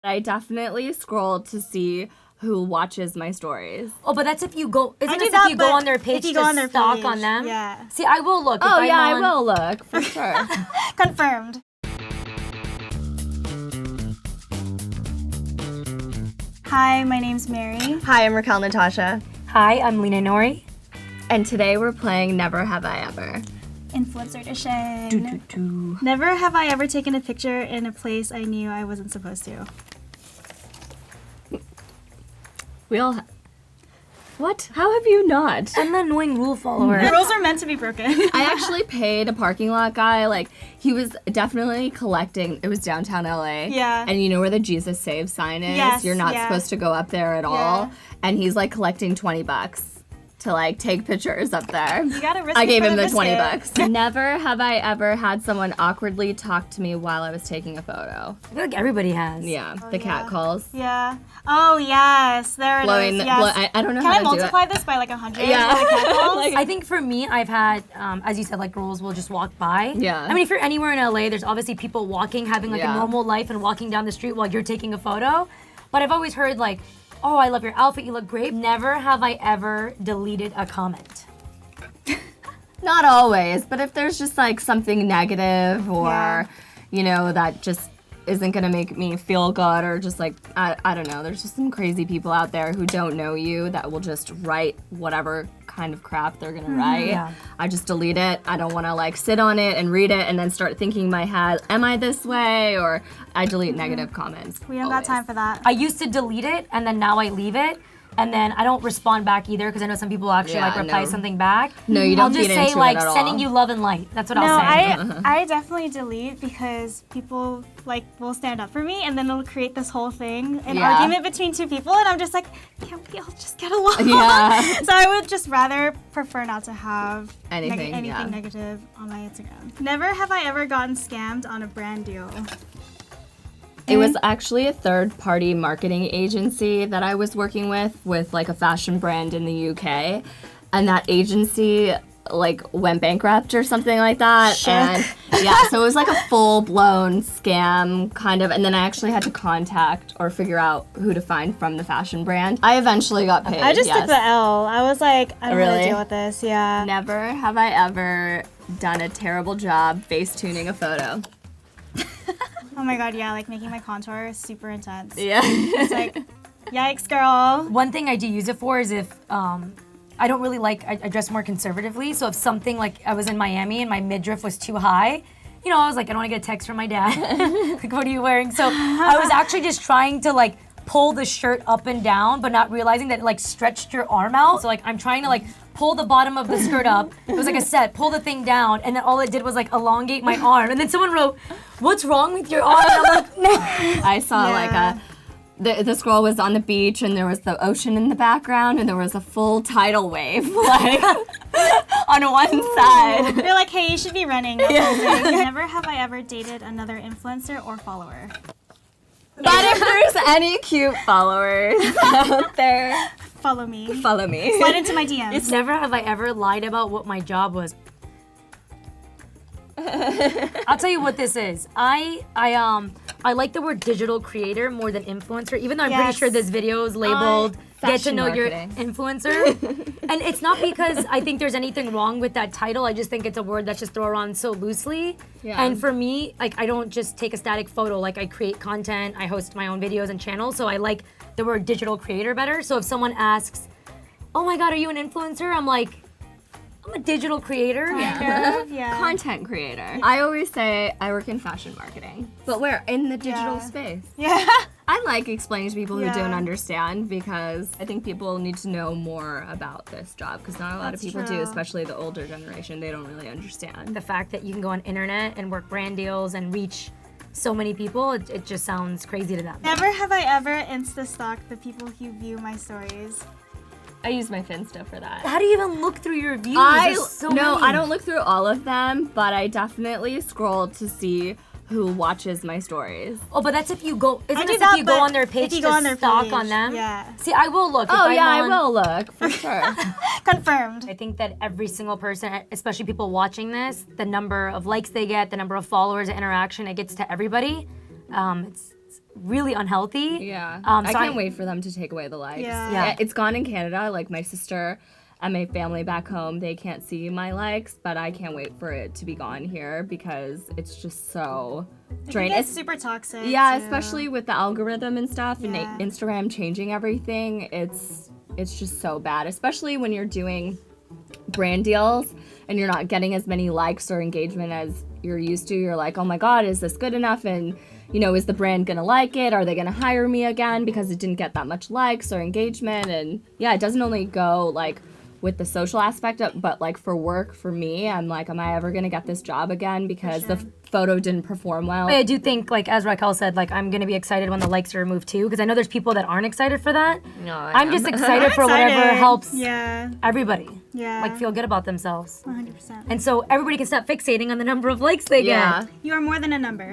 I definitely scroll to see who watches my stories. Oh, but that's if you go. Isn't it if you go on their page to stalk on them? Yeah. See, I will look. Oh yeah, I will look for sure. Confirmed. Hi, my name's Mary. Hi, I'm Racquel Natasha. Hi, I'm Lina Noory. And today we're playing Never Have I Ever. Influencer edition. Never have I ever taken a picture in a place I knew I wasn't supposed to. We all What? How have you not? I'm an annoying rule follower. The rules are meant to be broken. I actually paid a parking lot guy, like, he was definitely collecting, it was downtown LA. Yeah. And you know where the Jesus Saves sign is? Yes, You're not yeah. supposed to go up there at all. And he's like collecting $20 to like take pictures up there. You gotta risk I it gave for him the biscuit. $20. Never have I ever had someone awkwardly talk to me while I was taking a photo. I feel like everybody has. Yeah, the cat calls. Yeah. Oh, yes. There it Blowing, is. Yes. I don't know Can how I to do it. multiply this by like 100? Yeah. For the cat calls? I think for me, I've had, as you said, like girls will just walk by. Yeah. I mean, if you're anywhere in LA, there's obviously people walking, having like a normal life and walking down the street while you're taking a photo. But I've always heard like, oh, I love your outfit, you look great. Never have I ever deleted a comment. Not always, but if there's just like something negative or, you know, that just isn't gonna make me feel good or just like, I don't know, there's just some crazy people out there who don't know you that will just write whatever kind of crap they're gonna write. Yeah. I just delete it. I don't wanna like sit on it and read it and then start thinking in my head, am I this way? Or I delete negative comments. We don't got time for that. I used to delete it and then now I leave it. And then I don't respond back either because I know some people actually like reply something back. No, you don't I'll just feed say into like it at all. sending you love and light. That's what No, I'll say. I definitely delete because people like will stand up for me and then they'll create this whole thing, an argument between two people, and I'm just like, can't we all just get along? Yeah. So I would just rather prefer not to have Anything negative on my Instagram. Never have I ever gotten scammed on a brand deal. It was actually a third-party marketing agency that I was working with like a fashion brand in the UK, and that agency like went bankrupt or something like that. Shit. And yeah, so it was like a full-blown scam kind of, and then I actually had to contact or figure out who to find from the fashion brand. I eventually got paid. I just took the L. I was like, I don't want Really? to deal with this. Yeah. Never have I ever done a terrible job face-tuning a photo. Oh my god, yeah, like making my contour super intense. Yeah. It's like, yikes, girl. One thing I do use it for is if I don't really like, I dress more conservatively. So if something like I was in Miami and my midriff was too high, you know, I was like, I don't want to get a text from my dad. Like, what are you wearing? So I was actually just trying to like pull the shirt up and down, but not realizing that it like stretched your arm out. So like I'm trying to like pull the bottom of the skirt up. It was like a set, pull the thing down, and then all it did was like elongate my arm. And then someone wrote, "What's wrong with your arm?" And I'm like, no. I saw like this girl was on the beach and there was the ocean in the background and there was a full tidal wave like on one side. They're like, hey, you should be running. Never have I ever dated another influencer or follower. But if there's any cute followers out there, Follow me. follow me. Slide into my DMs. It's never have I ever lied about what my job was. I'll tell you what this is. I like the word digital creator more than influencer, even though I'm pretty sure this video is labeled get to Fashion know marketing. your influencer. And it's not because I think there's anything wrong with that title. I just think it's a word that's just thrown around so loosely. Yeah. And for me, like I don't just take a static photo. Like I create content, I host my own videos and channels. So I like the word digital creator better. So if someone asks, "Oh my God, are you an influencer?" I'm like, I'm a digital creator. Yeah. Content creator. I always say I work in fashion marketing. But where? In the digital space. Yeah. I like explaining to people who Yeah. don't understand because I think people need to know more about this job because not a lot of That's people do, true. especially the older generation. They don't really understand. The fact that you can go on internet and work brand deals and reach so many people, it just sounds crazy to them. Never have I ever Insta-stalked the people who view my stories. I use my Finsta for that. How do you even look through your views? There's so No, many. I don't look through all of them, but I definitely scroll to see who watches my stories. Oh, but that's if you go. Isn't do it that, if you go but on their page if you to go on their stalk page, on them? yeah. See, I will look. Oh if yeah, I'm on, I will look for sure. Confirmed. I think that every single person, especially people watching this, the number of likes they get, the number of followers, the interaction, it gets to everybody. really unhealthy. Yeah. So I can't wait for them to take away the likes. Yeah. It's gone in Canada. Like my sister and my family back home, they can't see my likes, but I can't wait for it to be gone here because it's just so draining. It's super toxic. Yeah, too. especially with the algorithm and stuff Yeah. and Instagram changing everything. It's just so bad, especially when you're doing brand deals and you're not getting as many likes or engagement as you're used to. You're like, oh my God, is this good enough? And is the brand gonna like it? Are they gonna hire me again because it didn't get that much likes or engagement? And yeah, it doesn't only go like with the social aspect, but like for work, for me, I'm like, am I ever gonna get this job again because the photo didn't perform well? I do think, like as Racquel said, like I'm gonna be excited when the likes are removed too, because I know there's people that aren't excited for that. No, I'm just excited for whatever Excited. helps Yeah. everybody. Yeah. Like feel good about themselves. 100%. And so everybody can stop fixating on the number of likes they Yeah. get. You are more than a number.